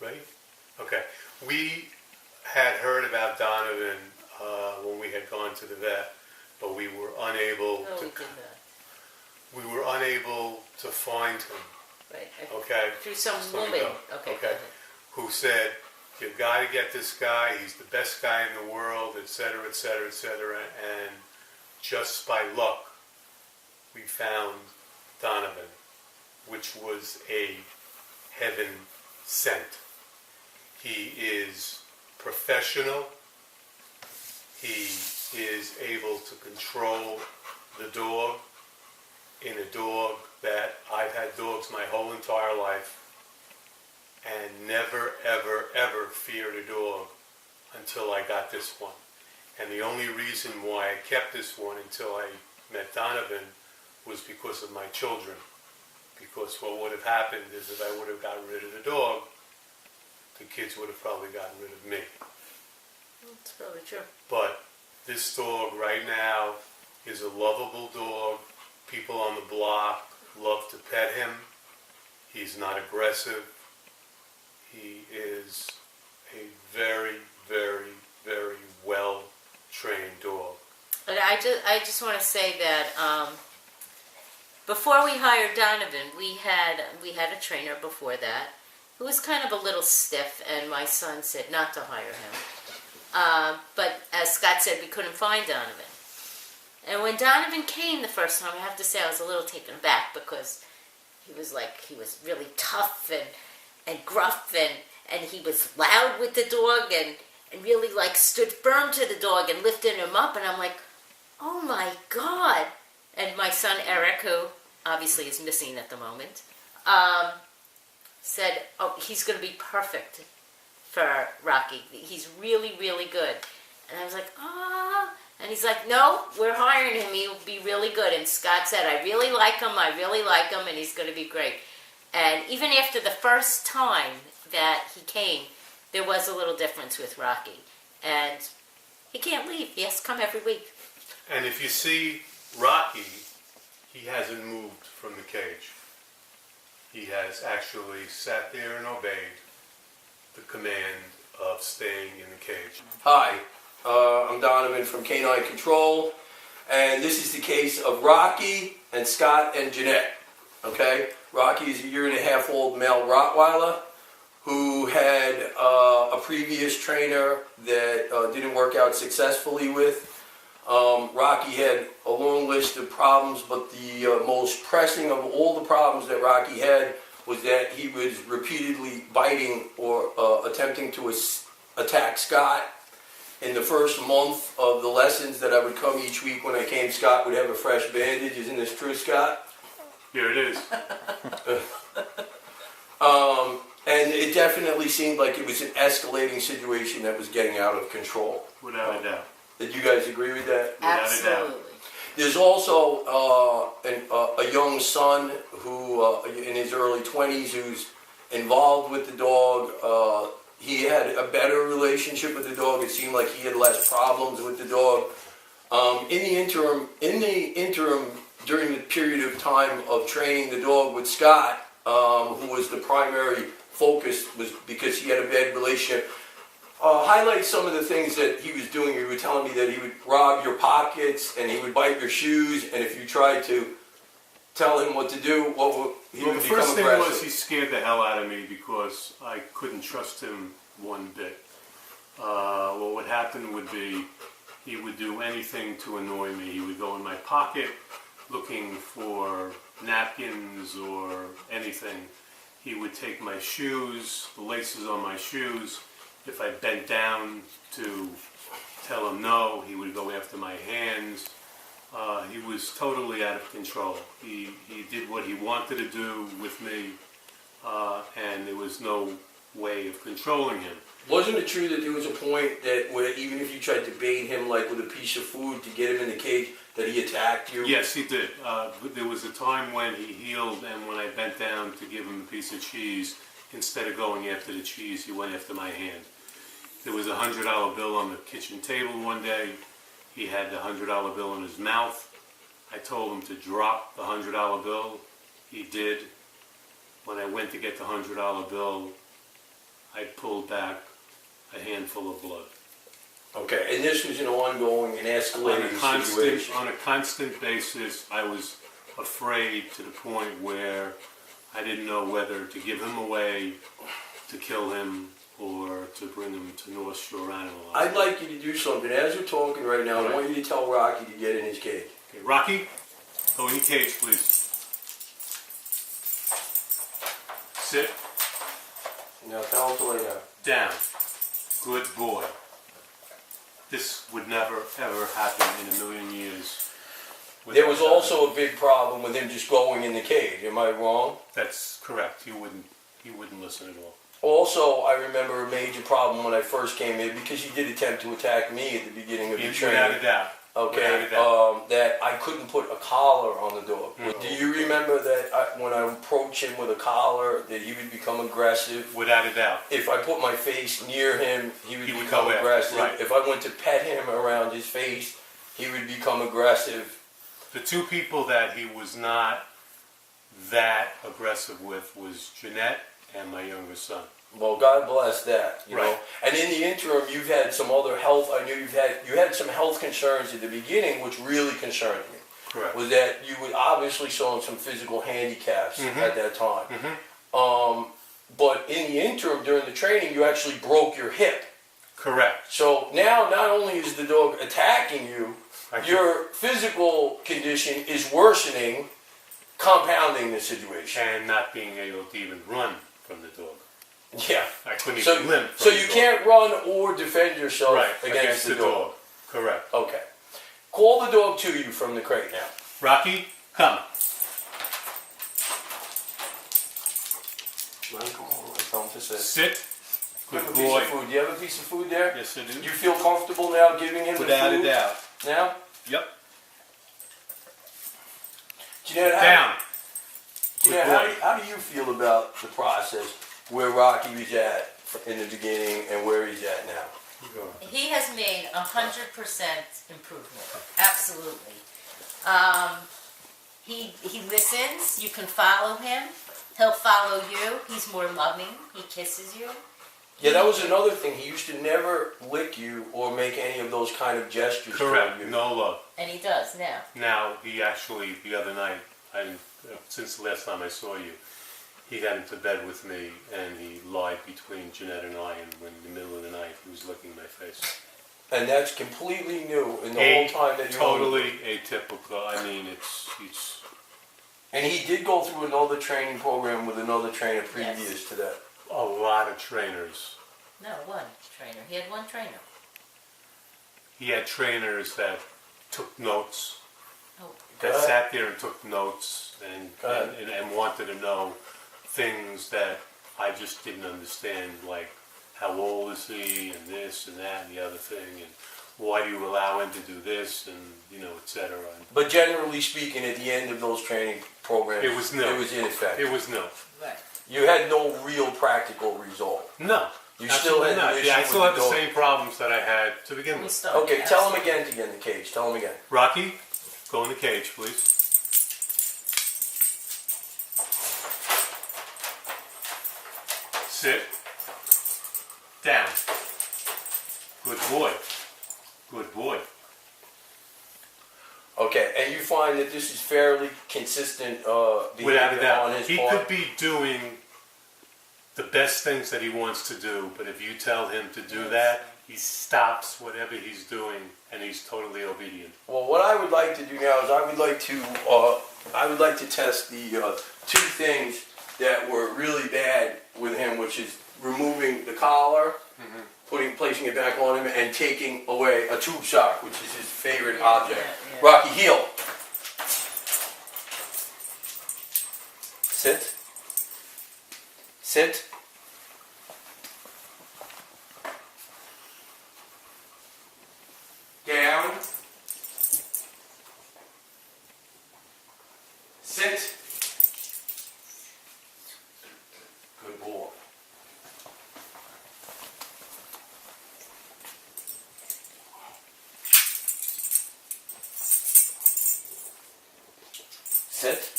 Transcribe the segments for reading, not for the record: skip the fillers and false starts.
Ready? Okay. We had heard about Donovan when we had gone to the vet, but we were unable No, to. we did not. We were unable to find him. Right. Okay. Through some Just let me woman. go. Okay. Okay. Who said, "You've got to get this guy. He's the best guy in the world, etc., etc., etc." And just by luck, we found Donovan, which was a heaven sent. He is professional. He is able to control the dog in a dog that I've had dogs my whole entire life and never, ever, ever feared a dog until I got this one. And the only reason why I kept this one until I met Donovan was because of my children. Because what would have happened is if I would have gotten rid of the dog, the kids would have probably gotten rid of me. That's probably true. But this dog right now is a lovable dog. People on the block love to pet him. He's not aggressive. He is a very, very, very well-trained dog. And I just want to say that before we hired Donovan, we had a trainer before that who was kind of a little stiff, and my son said not to hire him. But as Scott said, we couldn't find Donovan. And when Donovan came the first time, I have to say I was a little taken aback because he was really tough and gruff and he was loud with the dog and really stood firm to the dog and lifted him up, and I'm like, oh my God. And my son Eric, who obviously is missing at the moment, said, oh, he's going to be perfect for Rocky. He's really, really good. And I was like, ah. And he's like, no, we're hiring him. He'll be really good. And Scott said, I really like him, and he's going to be great. And even after the first time that he came, there was a little difference with Rocky. And he can't leave. He has to come every week. And if you see Rocky, he hasn't moved from the cage. He has actually sat there and obeyed the command of staying in the cage. Hi, I'm Donovan from Canine Control, and this is the case of Rocky and Scott and Jeanette. Okay, Rocky is a 1.5-year-old male Rottweiler who had a previous trainer that didn't work out successfully with. Rocky had a long list of problems, but the most pressing of all the problems that Rocky had was that he was repeatedly biting or attempting to attack Scott. In the first month of the lessons that I would come each week when I came, Scott would have a fresh bandage. Isn't this true, Scott? Here it is. And it definitely seemed like it was an escalating situation that was getting out of control. Without a doubt. Did you guys agree with that? Absolutely. There's also a young son who, in his early 20s, who's involved with the dog. He had a better relationship with the dog. It seemed like he had less problems with the dog. In the interim, during the period of time of training the dog with Scott, who was the primary focus, was because he had a bad relationship. Highlight some of the things that he was doing. You were telling me that he would rob your pockets and he would bite your shoes, and if you tried to tell him what to do, he would become aggressive. The first thing was he scared the hell out of me because I couldn't trust him one bit. What would happen would be he would do anything to annoy me. He would go in my pocket looking for napkins or anything. He would take my shoes, the laces on my shoes. If I bent down to tell him no, he would go after my hands. He was totally out of control. He did what he wanted to do with me, and there was no way of controlling him. Wasn't it true that there was a point that where even if you tried to bait him like with a piece of food to get him in the cage, that he attacked you? Yes, he did. There was a time when he healed, and when I bent down to give him a piece of cheese, instead of going after the cheese, he went after my hand. There was a $100 bill on the kitchen table one day. He had the $100 bill in his mouth. I told him to drop the $100 bill. He did. When I went to get the $100 bill, I pulled back a handful of blood. Okay, and this was an ongoing and escalating situation. On a constant basis, I was afraid to the point where I didn't know whether to give him away, to kill him, or to bring him to North Shore Animal Hospital. I'd like you to do something. As we're talking right now, I want you to tell Rocky to get in his cage. Okay, Rocky, go in your cage, please. Sit. Now tell him to lay down. Down. Good boy. This would never, ever happen in a million years. There was also a big problem with him just going in the cage. Am I wrong? That's correct. He wouldn't listen at all. Also, I remember a major problem when I first came in because he did attempt to attack me at the beginning of the training. Without a doubt. Okay, that I couldn't put a collar on the dog. Mm-hmm. Do you remember that when I approached him with a collar, that he would become aggressive? Without a doubt. If I put my face near him, he would become go aggressive. right. If I went to pet him around his face, he would become aggressive. The two people that he was not that aggressive with was Jeanette and my younger son. Well, God bless that, you Right. know. And in the interim, you've had some other health. I knew you had some health concerns at the beginning, which really concerned me. Correct. Was that you would obviously showing some physical handicaps at that time. But in the interim, during the training, you actually broke your hip. Correct. So now, not only is the dog attacking you, your physical condition is worsening, compounding the situation. And not being able to even run from the dog. Yeah. I couldn't So, even limp. so you can't run or defend yourself right against the dog. Correct. Okay. Call the dog to you from the crate now. Rocky, come. Tell him to sit. Sit. Do you Good have a boy. piece of food? Do you have a piece of food there? Yes, I do. You feel comfortable now giving him Without the food? a doubt. Now? Yep. Jeanette, Down. how do you feel about the process where Rocky was at in the beginning and where he's at now? He has made 100% improvement. Absolutely. He listens. You can follow him. He'll follow you. He's more loving. He kisses you. Yeah, that was another thing. He used to never lick you or make any of those kind of gestures Correct. toward you. No love. And he does now. Now, he actually, the other night, since the last time I saw you, he got into bed with me and he lied between Jeanette and I, and when in the middle of the night he was licking my face. And that's completely new in the whole time that you're totally atypical. I mean, it's. And he did go through another training program with another trainer previous to that. A lot of trainers. No, one trainer. He had one trainer. He had trainers that took notes, Oh, that sat there and took notes and wanted to know things that I just didn't understand, like how old is he, and this and that and the other thing, and why do you allow him to do this, and etc. But generally speaking, at the end of those training programs, It was no. It was ineffective. It was no. right. You had no real practical result. No. You still had not. the issue Yeah, I with still the have the dog. same problems that I had to begin We with. started. Okay, tell him Absolutely. again to get in the cage. Tell him again. Rocky, go in the cage, please. Sit. Down. Good boy. Good boy. Okay, and you find that this is fairly consistent Without a behavior on doubt. his He part? could be doing the best things that he wants to do, but if you tell him to do that, he stops whatever he's doing and he's totally obedient. Well, what I would like to do now is I would like to test the two things that were really bad with him, which is removing the collar, placing it back on him, and taking away a tube sock, which is his favorite object. yeah. Rocky, heel. Sit. Sit. Down. Sit. Good boy. Sit.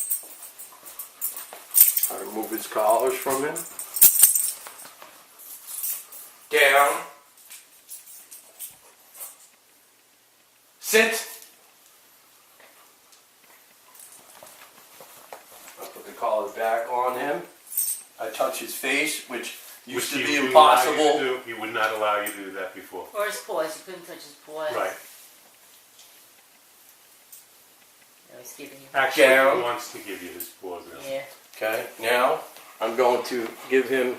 I remove his collars from him. down, sit. I put the collar back on him. I touch his face, which used to Which be he would allow you impossible. to do. He would not allow you to do that before. Or his paws. You couldn't touch his paws. Right. I was giving you. Actually, Down. he wants to give you his paws now. Yeah. Okay, now I'm going to give him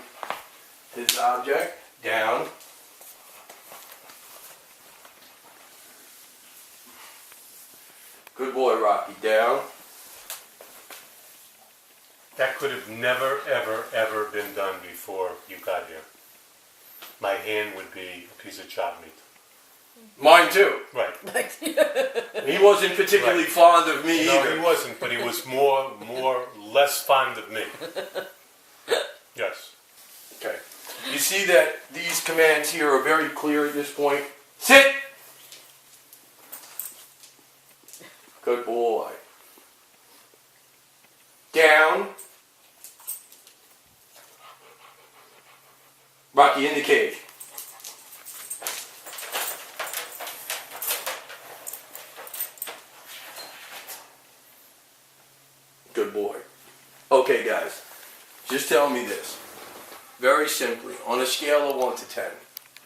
his object. Down. Good boy, Rocky. Down. That could have never, ever, ever been done before you got here. My hand would be a piece of chopped meat. Mine too. Right. He wasn't particularly Right. fond of me No, either. he wasn't, but he was less fond of me. Yes. Okay. You see that these commands here are very clear at this point. Sit! Good boy. Down. Rocky in the cage. Good boy. Okay, guys. Just tell me this. Very simply, on a scale of 1 to 10,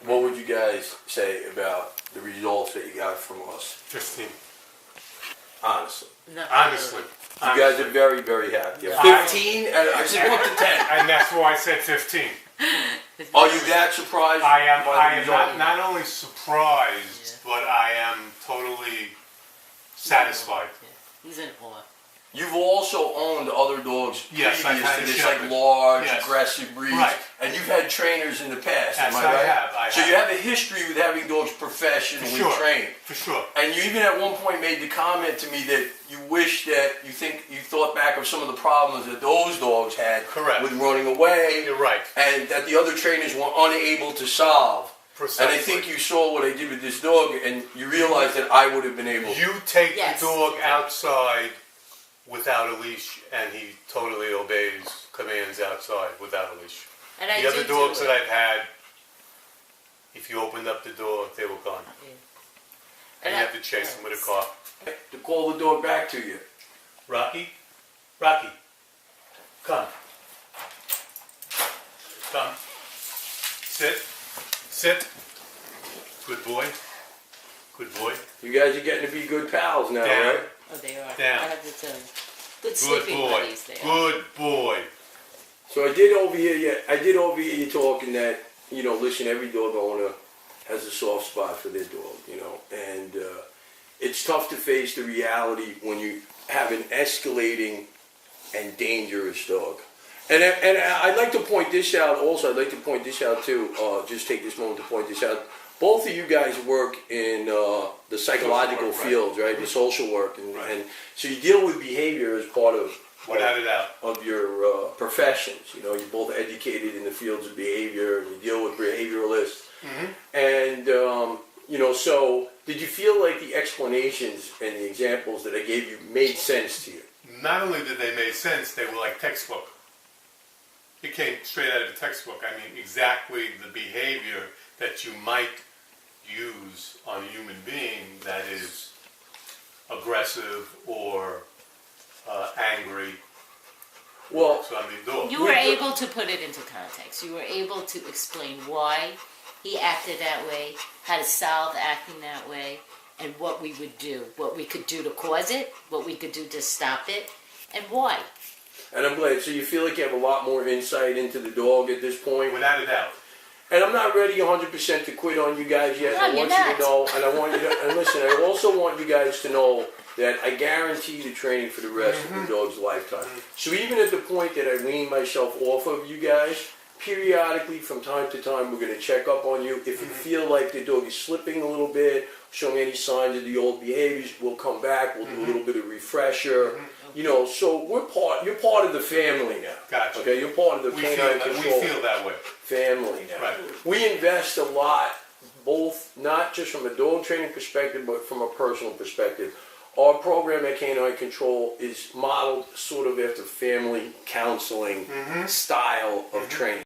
what would you guys say about the results that you got from us? 15. Honestly. No, Honestly. You guys are very, very happy. Yeah. 15? I said 1 to 10. And that's why I said 15. Are you that surprised? I am by the result? not only surprised, but I am totally satisfied. Yeah. He's in awe. You've also owned other dogs Yes, I've previous had to a this, shepherd. like large, Yes. aggressive breeds. Right. And you've had trainers in the past, Yes, am I right? I So have. you have a history with having dogs For professionally sure. trained. For sure. And you even at one point made the comment to me that you wish that you thought back of some of the problems that those dogs had Correct. with running away, You're right. and that the other trainers were unable to solve. Precisely. And I think you saw what I did with this dog, and you realized that I would have been able. You take Yes. the dog outside without a leash, and he totally obeys commands outside without a leash. And I The other did do dogs it. that I've had, if you opened up the door, they were gone. Yeah. And you have to chase them with a car. to call the dog back to you. Rocky? Rocky. Come. Come. Sit. Sit. Good boy. Good boy. You guys are getting to be good pals now, Down. right? Oh, they are. Down. I have to tell you. Good Good sleeping boy. buddies they are. Good boy. So I did overhear you talking that, listen, every dog owner has a soft spot for their dog, and it's tough to face the reality when you have an escalating and dangerous dog. And I'd like to point this out also. I'd like to point this out too. Just take this moment to point this out. Both of you guys work in the psychological Social work, right. fields, right? The social work, and so you deal with behavior as part of Without a doubt. of your professions. You're both educated in the fields of behavior, and you deal with behavioralists. And so did you feel like the explanations and the examples that I gave you made sense to you? Not only did they make sense, they were like textbook. It came straight out of the textbook. I mean, exactly the behavior that you might use on a human being that is aggressive or angry. Well, So I mean, dog. You were able to put it into context. You were able to explain why he acted that way, how to solve acting that way, and what we would do, what we could do to cause it, what we could do to stop it, and why. and I'm glad. So you feel like you have a lot more insight into the dog at this point? Without a doubt. And I'm not ready 100% to quit on you guys yet. No, I you're want you not. to know, and I want you to, and listen, I also want you guys to know that I guarantee the training for the rest of the dog's lifetime. So even at the point that I wean myself off of you guys, periodically from time to time we're going to check up on you. If you feel like the dog is slipping a little bit, showing any signs of the old behaviors, we'll come back, we'll do a little bit of refresher. So you're part of the family now. Gotcha. Okay, you're part of the We canine control feel that way. family now. Right. We invest a lot, both not just from a dog training perspective, but from a personal perspective. Our program at Canine Control is modeled sort of after family counseling style of training.